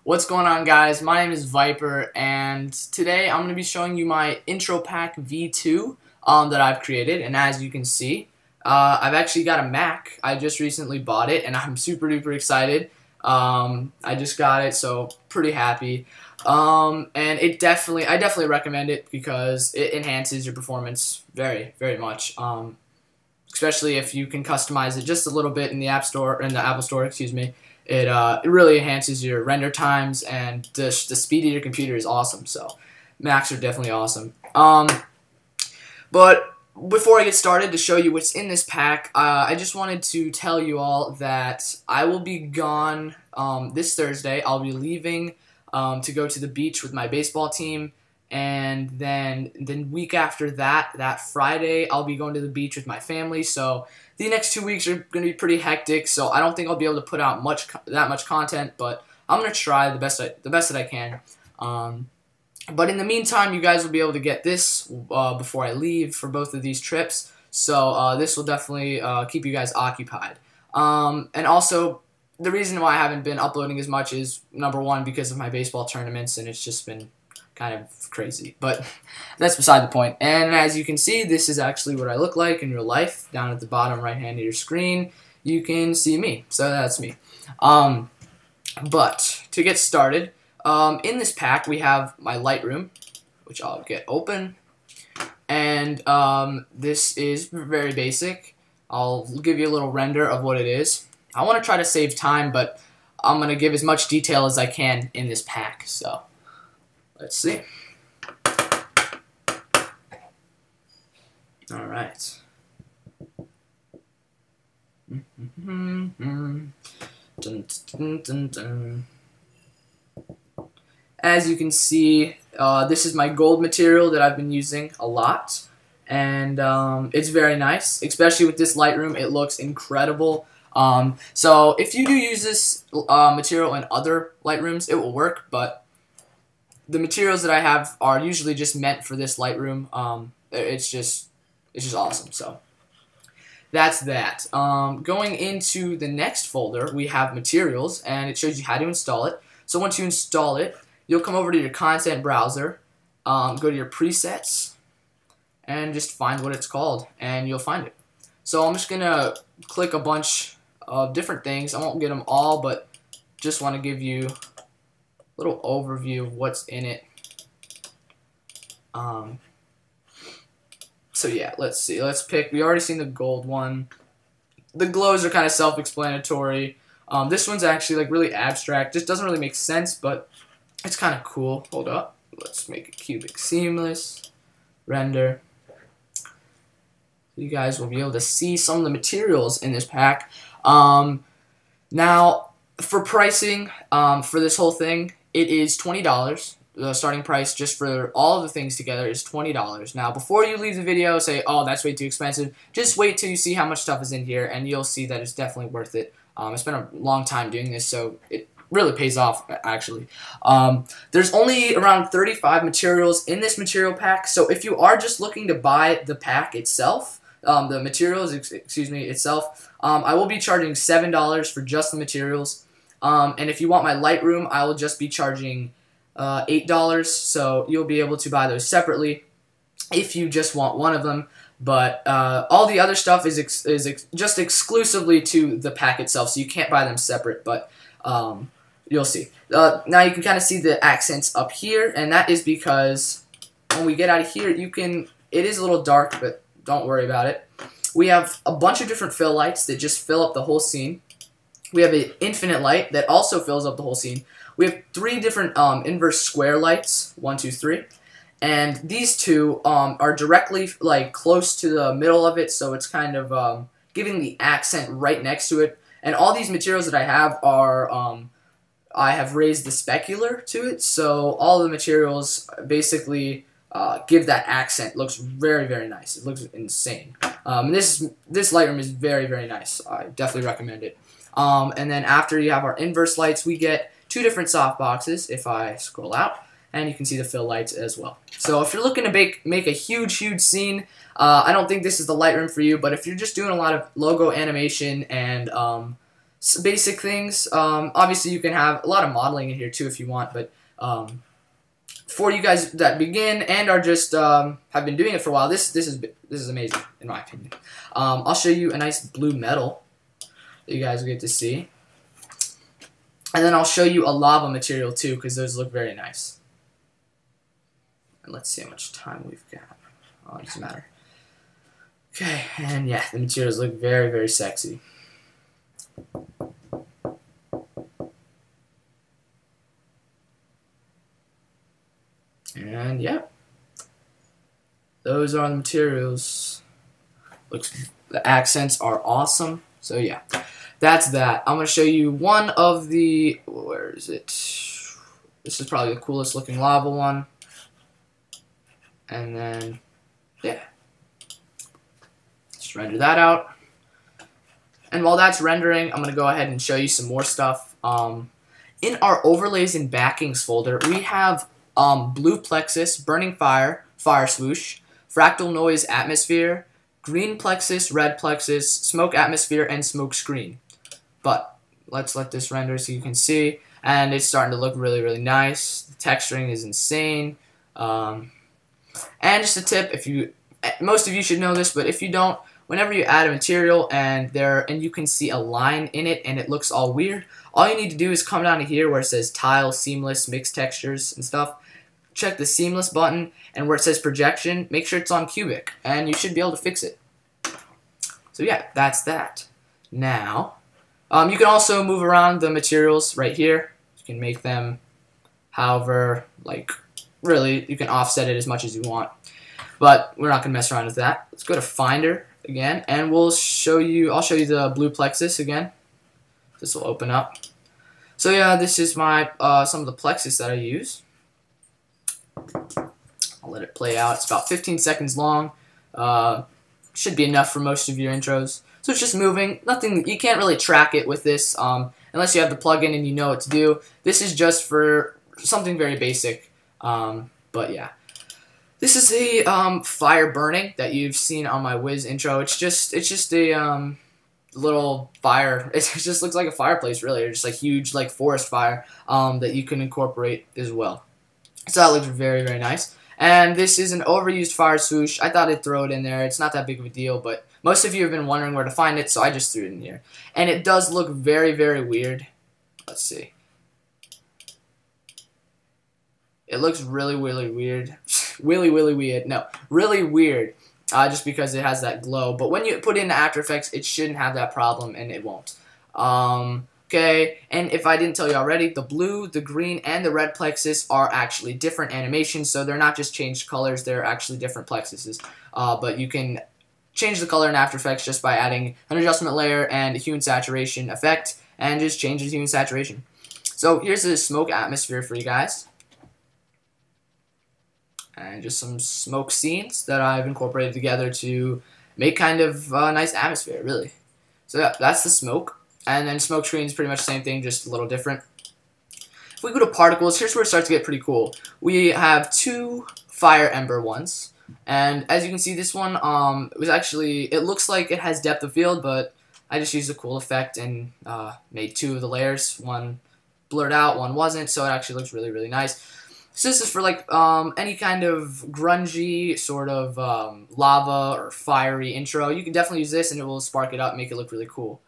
What's going on, guys? My name is Viper, and today I'm going to be showing you my IntroPak V2 that I've created. And as you can see, I've actually got a Mac. I just recently bought it, and I'm super duper excited. I just got it, so pretty happy. And I definitely recommend it because it enhances your performance very, very much. Especially if you can customize it just a little bit in the Apple Store, excuse me. It really enhances your render times, and the speed of your computer is awesome. So Macs are definitely awesome. But before I get started to show you what's in this pack, I just wanted to tell you all that I will be gone this Thursday. I'll be leaving to go to the beach with my baseball team. And then the week after that Friday, I'll be going to the beach with my family. So the next 2 weeks are going to be pretty hectic. So I don't think I'll be able to put out that much content, but I'm going to try the best that I can. But in the meantime, you guys will be able to get this before I leave for both of these trips. So this will definitely keep you guys occupied. And also, the reason why I haven't been uploading as much is, number one, because of my baseball tournaments, and it's just been kind of crazy, but that's beside the point. And as you can see, this is actually what I look like in real life. Down at the bottom right hand of your screen, you can see me. So that's me. But to get started, in this pack we have my Lightroom, which I'll get open, and this is very basic. I'll give you a little render of what it is. I want to try to save time, but I'm going to give as much detail as I can in this pack. So let's see. All right. As you can see, this is my gold material that I've been using a lot, and it's very nice, especially with this Lightroom. It looks incredible. So if you do use this material in other Lightrooms, it will work, but the materials that I have are usually just meant for this Lightroom. It's just awesome. So that's that. Going into the next folder, we have materials, and it shows you how to install it. So once you install it, you'll come over to your content browser, go to your presets, and just find what it's called, and you'll find it. So I'm just gonna click a bunch of different things. I won't get them all, but just want to give you little overview of what's in it. So yeah, let's see. Let's pick. We already seen the gold one. The glows are kind of self-explanatory. This one's actually like really abstract. Just doesn't really make sense, but it's kind of cool. Hold up. Let's make it cubic seamless. Render. You guys will be able to see some of the materials in this pack. Now, for pricing for this whole thing, it is $20. The starting price just for all of the things together is $20. Now, before you leave the video, say, oh, that's way too expensive, just wait till you see how much stuff is in here, and you'll see that it's definitely worth it. I spent a long time doing this, so it really pays off, actually. There's only around 35 materials in this material pack, so if you are just looking to buy the pack itself, the materials, excuse me, itself, I will be charging $7 for just the materials. And if you want my Lightroom, I will just be charging $8, so you'll be able to buy those separately if you just want one of them. But all the other stuff is just exclusively to the pack itself, so you can't buy them separate, but you'll see. Now you can kind of see the accents up here, and that is because when we get out of here, it is a little dark, but don't worry about it. We have a bunch of different fill lights that just fill up the whole scene. We have an infinite light that also fills up the whole scene. We have 3 different inverse square lights, 1, 2, 3, and these two are directly like close to the middle of it, so it's kind of giving the accent right next to it. And all these materials that I have are I have raised the specular to it, so all the materials basically give that accent. It looks very, very nice. It looks insane. This Lightroom is very, very nice. I definitely recommend it. And then after you have our inverse lights, we get 2 different softboxes. If I scroll out, and you can see the fill lights as well. So if you're looking to make a huge scene, I don't think this is the Lightroom for you. But if you're just doing a lot of logo animation and basic things. Obviously, you can have a lot of modeling in here too if you want, but for you guys that begin and are just have been doing it for a while, this is amazing in my opinion. I'll show you a nice blue metal that you guys will get to see, and then I'll show you a lava material too, because those look very nice. And let's see how much time we've got. Oh, it doesn't matter. Okay, and yeah, the materials look very, very sexy. And yeah, those are the materials. The accents are awesome. So yeah, that's that. I'm gonna show you one of the, where is it? This is probably the coolest looking lava one. And then yeah, just render that out. And while that's rendering, I'm gonna go ahead and show you some more stuff. In our overlays and backings folder, we have blue plexus, burning fire, fire swoosh, fractal noise atmosphere, green plexus, red plexus, smoke atmosphere, and smoke screen. But let's let this render so you can see, and it's starting to look really, really nice. The texturing is insane. And just a tip, most of you should know this, but if you don't, whenever you add a material and you can see a line in it and it looks all weird, all you need to do is come down to here where it says tile, seamless, mixed textures and stuff. Check the seamless button, and where it says projection, make sure it's on cubic, and you should be able to fix it. So yeah, that's that. Now, you can also move around the materials right here. You can make them however, like, really, you can offset it as much as you want. But we're not going to mess around with that. Let's go to Finder again, and I'll show you the blue plexus again. This will open up. So yeah, this is my some of the plexus that I use. I'll let it play out. It's about 15 seconds long. Should be enough for most of your intros. So it's just moving. Nothing. You can't really track it with this unless you have the plugin and you know what to do. This is just for something very basic. But yeah, this is a fire burning that you've seen on my Wiz intro. It's just a little fire. It just looks like a fireplace, really, or just like huge like forest fire that you can incorporate as well. So that looks very, very nice. And this is an overused fire swoosh. I thought I'd throw it in there. It's not that big of a deal, but most of you have been wondering where to find it, so I just threw it in here. And it does look very, very weird. Let's see. It looks really, really weird. Really weird. No, really weird. Just because it has that glow. But when you put it into After Effects, it shouldn't have that problem, and it won't. Okay, and if I didn't tell you already, the blue, the green, and the red plexus are actually different animations, so they're not just changed colors, they're actually different plexuses. But you can change the color in After Effects just by adding an adjustment layer and a hue and saturation effect, and just change the hue and saturation. So here's the smoke atmosphere for you guys. And just some smoke scenes that I've incorporated together to make kind of a nice atmosphere, really. So yeah, that's the smoke. And then smoke screen is pretty much the same thing, just a little different. If we go to particles, here's where it starts to get pretty cool. We have two fire ember ones. And as you can see, this one it looks like it has depth of field, but I just used a cool effect and made two of the layers. One blurred out, one wasn't, so it actually looks really, really nice. So this is for like any kind of grungy sort of lava or fiery intro. You can definitely use this and it will spark it up, make it look really cool.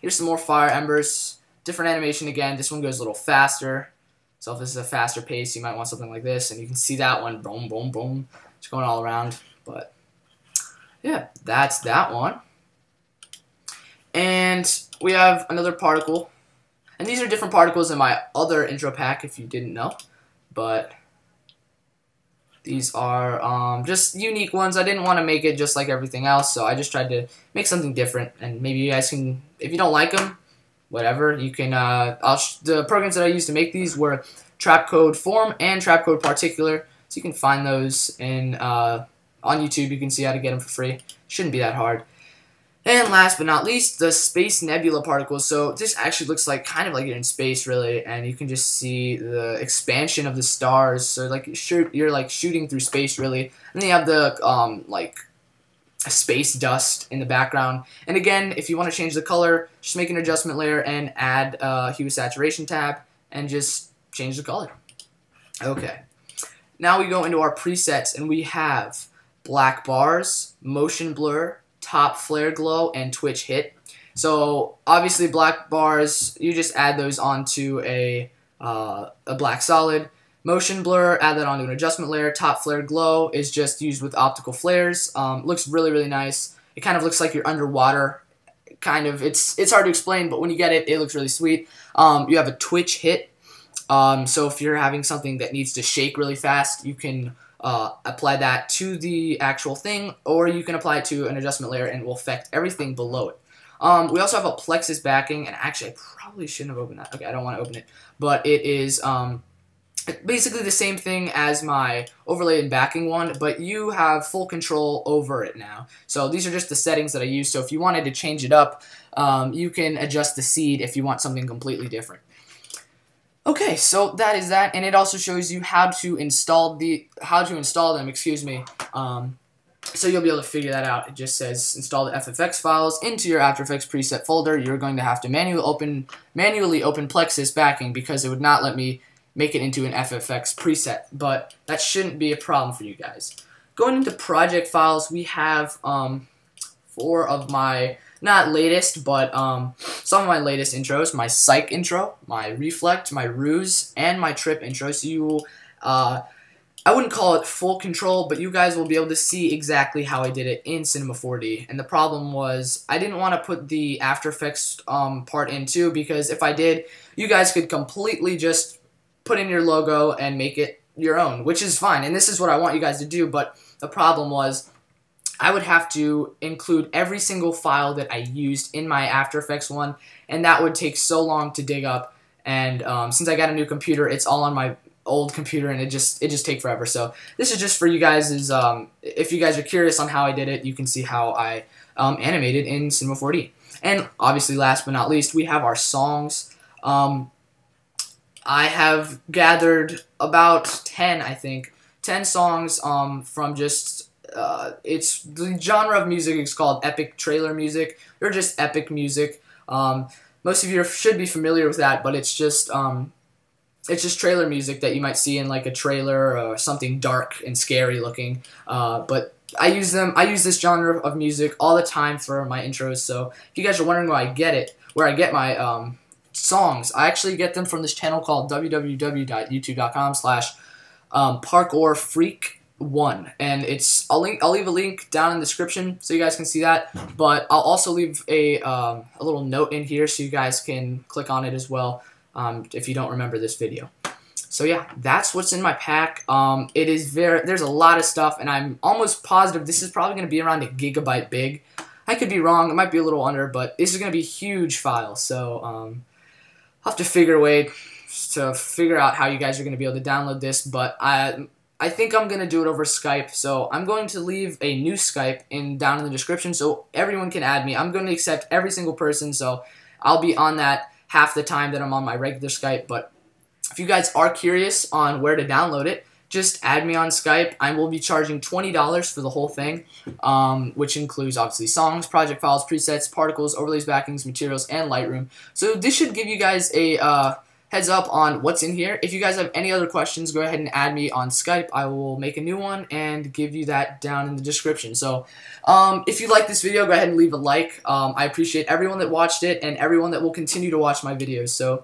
Here's some more fire embers. Different animation again. This one goes a little faster. So if this is a faster pace, you might want something like this. And you can see that one. Boom, boom, boom. It's going all around. But yeah, that's that one. And we have another particle. And these are different particles in my other IntroPak, if you didn't know. But these are just unique ones. I didn't want to make it just like everything else, so I just tried to make something different. And maybe you guys can, if you don't like them, whatever, you can, the programs that I used to make these were Trapcode Form and Trapcode Particular. So you can find those in, on YouTube. You can see how to get them for free. Shouldn't be that hard. And last but not least, the space nebula particles. So this actually looks like kind of like you're in space, really, and you can just see the expansion of the stars. So like you're like shooting through space, really. And then you have the space dust in the background. And again, if you want to change the color, just make an adjustment layer and add hue saturation tab and just change the color. Okay, now we go into our presets and we have black bars, motion blur, top flare glow, and twitch hit. So obviously black bars, you just add those onto a black solid. Motion blur, add that onto an adjustment layer. Top flare glow is just used with optical flares. Looks really, really nice. It kind of looks like you're underwater. Kind of, it's hard to explain, but when you get it, it looks really sweet. You have a twitch hit. So if you're having something that needs to shake really fast, you can apply that to the actual thing, or you can apply it to an adjustment layer and it will affect everything below it. We also have a plexus backing, and actually I probably shouldn't have opened that. Okay, I don't want to open it, but it is basically the same thing as my overlay and backing one, but you have full control over it now. So these are just the settings that I use. So if you wanted to change it up, you can adjust the seed if you want something completely different. Okay, so that is that, and it also shows you how to install them. Excuse me. So you'll be able to figure that out. It just says install the FFX files into your After Effects preset folder. You're going to have to manually open Plexus backing because it would not let me make it into an FFX preset, but that shouldn't be a problem for you guys. Going into project files, we have 4 of my, not latest, but some of my latest intros: my Psych intro, my Reflect, my Ruse, and my Trip intro. So you, I wouldn't call it full control, but you guys will be able to see exactly how I did it in Cinema 4D. And the problem was I didn't want to put the After Effects part in too, because if I did, you guys could completely just put in your logo and make it your own, which is fine, and this is what I want you guys to do, but the problem was I would have to include every single file that I used in my After Effects one, and that would take so long to dig up, and since I got a new computer, it's all on my old computer, and it just take forever. So this is just for you guys, if you guys are curious on how I did it, you can see how I animated in Cinema 4D. And obviously, last but not least, we have our songs. I have gathered about 10, I think, 10 songs from just, it's the genre of music is called epic trailer music, or just epic music. Most of you should be familiar with that, but it's just trailer music that you might see in like a trailer or something dark and scary looking. But I use this genre of music all the time for my intros. So if you guys are wondering where I get my songs, I actually get them from this channel called www.youtube.com/parkourfreak1, and I'll leave a link down in the description so you guys can see that, but I'll also leave a little note in here so you guys can click on it as well if you don't remember this video. So yeah, that's what's in my pack. There's a lot of stuff, and I'm almost positive this is probably going to be around 1 GB big. I could be wrong, it might be a little under, but this is going to be a huge file, so I'll have to figure a way to figure out how you guys are going to be able to download this, but I think I'm going to do it over Skype, so I'm going to leave a new Skype down in the description so everyone can add me. I'm going to accept every single person, so I'll be on that half the time that I'm on my regular Skype, but if you guys are curious on where to download it, just add me on Skype. I will be charging $20 for the whole thing, which includes obviously songs, project files, presets, particles, overlays, backings, materials, and Lightroom. So this should give you guys a heads up on what's in here. If you guys have any other questions, go ahead and add me on Skype. I will make a new one and give you that down in the description. So if you like this video, go ahead and leave a like. I appreciate everyone that watched it and everyone that will continue to watch my videos. So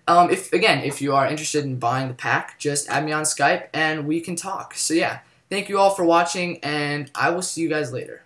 if you are interested in buying the pack, just add me on Skype and we can talk. So yeah, thank you all for watching, and I will see you guys later.